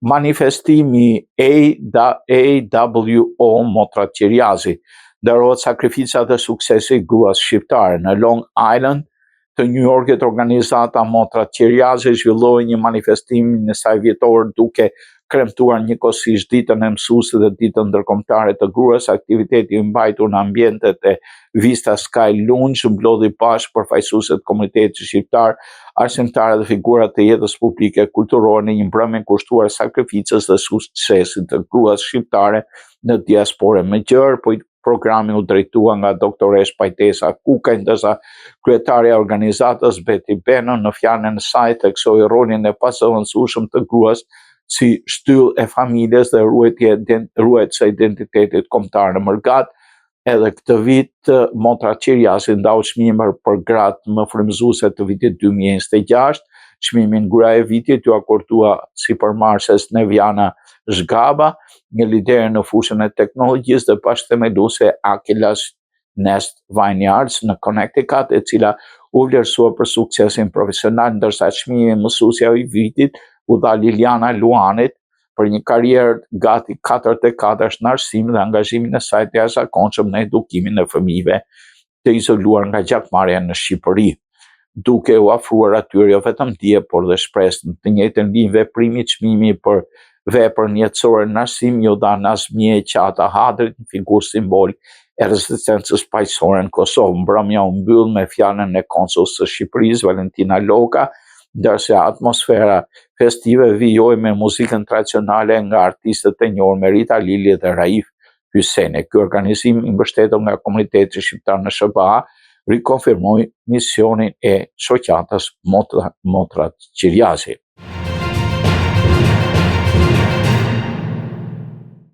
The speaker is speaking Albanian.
manifestimi AWO Motra Qiriazi, nderohet sakrificat e suksesit gruas shqiptare. Në Long Island të New Yorkit, organizata Motra Qiriazi zhvilloi një manifestim në saj vjetor duke kremtuar njëkohësisht ditën e mësuesit dhe ditën ndërkombëtare të gruas. Aktiviteti i mbajtur në ambientet e Vista Sky Lounge mblodhi bashkë përfaqësuesët e komunitetit shqiptar, arsimtarë dhe figurat të jetës publike kulturore në një mbrëmje kushtuar sakrificës dhe suksesit të gruas shqiptare në diasporë më gjerë. Programi u drejtua nga doktoresh Pajtesa Kuka, ndërsa kryetaria e organizatës Beti Beno në fjalën e saj theksoi rolin e pazëvendësueshëm të gruas si shtyllë e familjes dhe ruajtëse e identitetit kombëtar në Mërgat. Edhe këtë vit Motra Qiriazi ndau çmimin për gratë më frymëzuese të vitit 2026. Çmimin Gruaja e Vitit ju akordua sipërmarrëses Neviana Zhgaba, një lider në fushën e teknologjisë dhe bashkëthemeluese Akilas Nest Vineyards në Connecticut, e cila u vlerësua për suksesin profesional, ndërsa çmimi Mësuesja e Vitit u dha Liliana Luanit për një karrierë gati 44 në arsim dhe angazhimin e saj të jashtëzakonshëm në edukimin e fëmijëve të izoluar nga gjakmarrja në Shqipëri, duke u ofruar atyre jo vetëm dije, por dhe shpresë. Në të njëjtën linjë, veprimi çmimi për veprën jetësore në arsim ju dha Nazmie Qata Hadrit, një figurë simbol e rezistencës paqësore në Kosovë. Mbrëmja u mbyll me fjalën e konsullës së Shqipërisë, Valentina Loka, ndërsa atmosfera festive vijoi me muzikën tradicionale nga artistët e njohur Merita Lili dhe Raif Hyseni. Ky organizim i mbështetur nga komuniteti shqiptar në SBA rikonfirmoi misionin e shoqatës Motra Qiriazi.